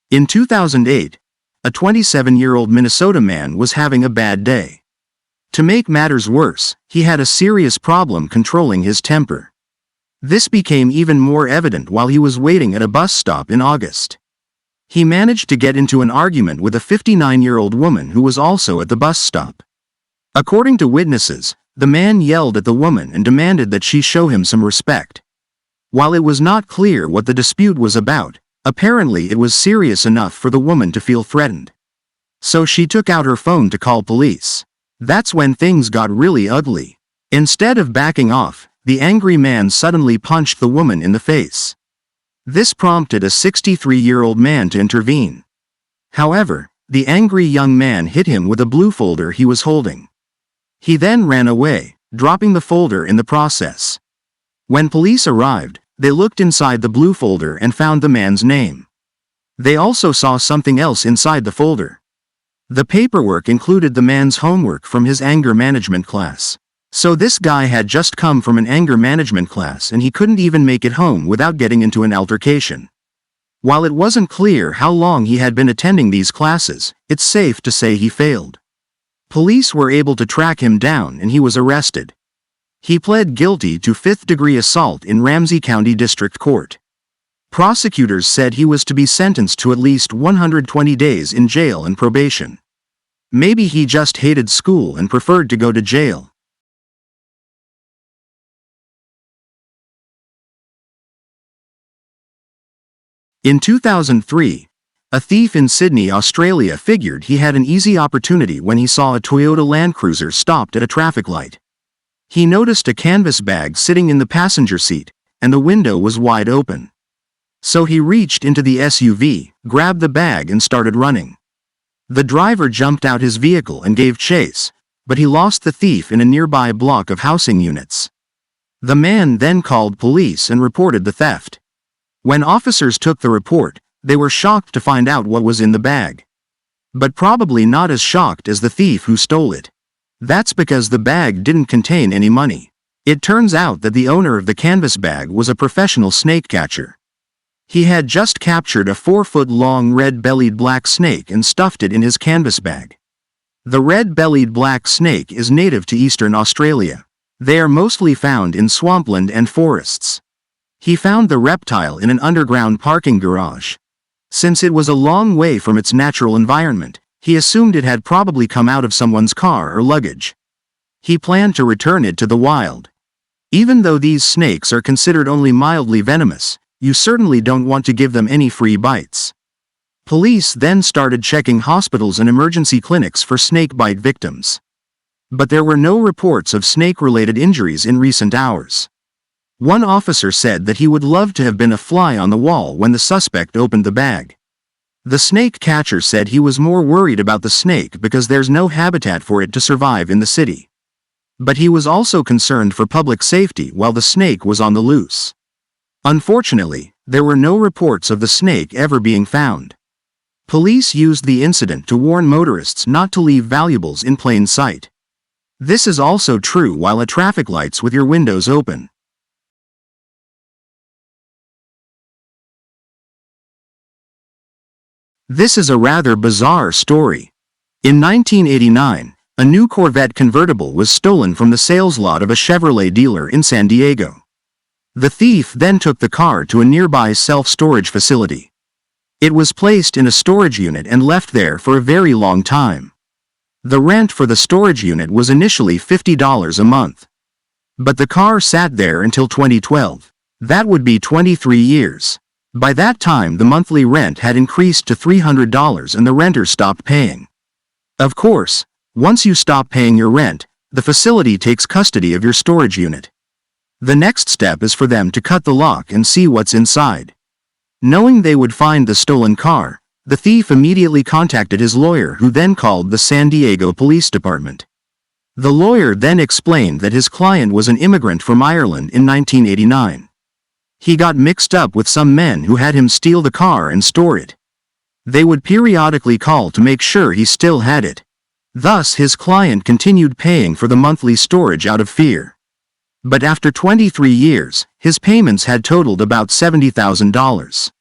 In 2008, a 27-year-old Minnesota man was having a bad day. To make matters worse, he had a serious problem controlling his temper. This became even more evident while he was waiting at a bus stop in August. He managed to get into an argument with a 59-year-old woman who was also at the bus stop. According to witnesses, the man yelled at the woman and demanded that she show him some respect. While it was not clear what the dispute was about, apparently it was serious enough for the woman to feel threatened. So she took out her phone to call police. That's when things got really ugly. Instead of backing off, the angry man suddenly punched the woman in the face. This prompted a 63-year-old man to intervene. However, the angry young man hit him with a blue folder he was holding. He then ran away, dropping the folder in the process. When police arrived, they looked inside the blue folder and found the man's name. They also saw something else inside the folder. The paperwork included the man's homework from his anger management class. So this guy had just come from an anger management class and he couldn't even make it home without getting into an altercation. While it wasn't clear how long he had been attending these classes, it's safe to say he failed. Police were able to track him down and he was arrested. He pled guilty to 5th-degree assault in Ramsey County District Court. Prosecutors said he was to be sentenced to at least 120 days in jail and probation. Maybe he just hated school and preferred to go to jail. In 2003, a thief in Sydney, Australia figured he had an easy opportunity when he saw a Toyota Land Cruiser stopped at a traffic light. He noticed a canvas bag sitting in the passenger seat, and the window was wide open. So he reached into the SUV, grabbed the bag and started running. The driver jumped out his vehicle and gave chase, but he lost the thief in a nearby block of housing units. The man then called police and reported the theft. When officers took the report, they were shocked to find out what was in the bag. But probably not as shocked as the thief who stole it. That's because the bag didn't contain any money. It turns out that the owner of the canvas bag was a professional snake catcher. He had just captured a 4-foot-long red-bellied black snake and stuffed it in his canvas bag. The red-bellied black snake is native to eastern Australia. They are mostly found in swampland and forests. He found the reptile in an underground parking garage. Since it was a long way from its natural environment, he assumed it had probably come out of someone's car or luggage. He planned to return it to the wild. Even though these snakes are considered only mildly venomous, you certainly don't want to give them any free bites. Police then started checking hospitals and emergency clinics for snake bite victims. But there were no reports of snake-related injuries in recent hours. One officer said that he would love to have been a fly on the wall when the suspect opened the bag. The snake catcher said he was more worried about the snake because there's no habitat for it to survive in the city. But he was also concerned for public safety while the snake was on the loose. Unfortunately, there were no reports of the snake ever being found. Police used the incident to warn motorists not to leave valuables in plain sight. This is also true while at traffic lights with your windows open. This is a rather bizarre story. In 1989, a new Corvette convertible was stolen from the sales lot of a Chevrolet dealer in San Diego. The thief then took the car to a nearby self-storage facility. It was placed in a storage unit and left there for a very long time. The rent for the storage unit was initially $50 a month. But the car sat there until 2012. That would be 23 years. By that time the monthly rent had increased to $300 and the renter stopped paying. Of course, once you stop paying your rent, the facility takes custody of your storage unit. The next step is for them to cut the lock and see what's inside. Knowing they would find the stolen car, the thief immediately contacted his lawyer, who then called the San Diego Police Department. The lawyer then explained that his client was an immigrant from Ireland in 1989. He got mixed up with some men who had him steal the car and store it. They would periodically call to make sure he still had it. Thus his client continued paying for the monthly storage out of fear. But after 23 years, his payments had totaled about $70,000.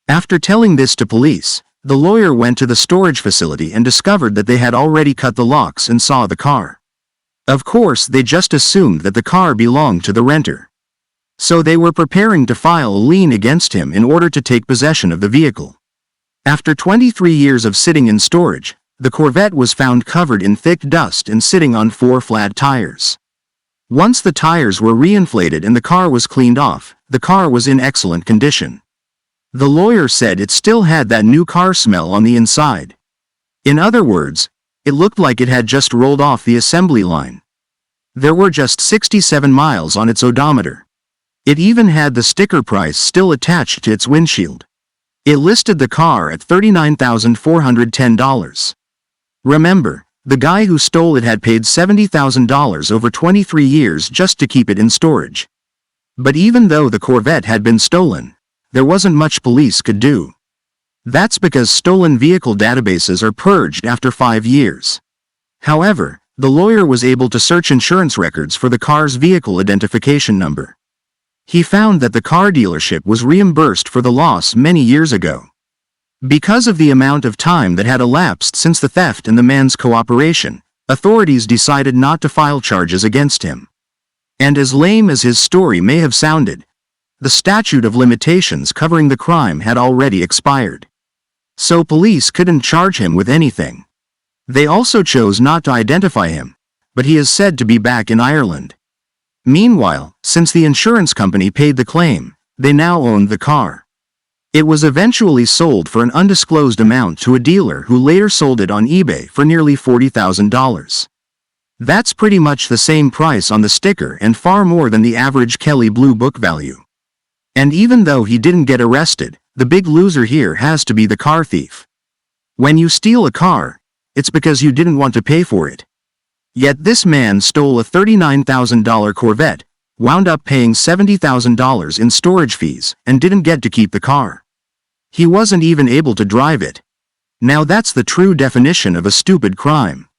After telling this to police, the lawyer went to the storage facility and discovered that they had already cut the locks and saw the car. Of course, they just assumed that the car belonged to the renter. So they were preparing to file a lien against him in order to take possession of the vehicle. After 23 years of sitting in storage, the Corvette was found covered in thick dust and sitting on 4 flat tires. Once the tires were reinflated and the car was cleaned off, the car was in excellent condition. The lawyer said it still had that new car smell on the inside. In other words, it looked like it had just rolled off the assembly line. There were just 67 miles on its odometer. It even had the sticker price still attached to its windshield. It listed the car at $39,410. Remember, the guy who stole it had paid $70,000 over 23 years just to keep it in storage. But even though the Corvette had been stolen, there wasn't much police could do. That's because stolen vehicle databases are purged after 5 years. However, the lawyer was able to search insurance records for the car's vehicle identification number. He found that the car dealership was reimbursed for the loss many years ago. Because of the amount of time that had elapsed since the theft and the man's cooperation, authorities decided not to file charges against him. And as lame as his story may have sounded, the statute of limitations covering the crime had already expired. So police couldn't charge him with anything. They also chose not to identify him, but he is said to be back in Ireland. Meanwhile, since the insurance company paid the claim, they now owned the car. It was eventually sold for an undisclosed amount to a dealer who later sold it on eBay for nearly $40,000. That's pretty much the same price on the sticker and far more than the average Kelley Blue Book value. And even though he didn't get arrested, the big loser here has to be the car thief. When you steal a car, it's because you didn't want to pay for it. Yet this man stole a $39,000 Corvette, wound up paying $70,000 in storage fees, and didn't get to keep the car. He wasn't even able to drive it. Now that's the true definition of a stupid crime.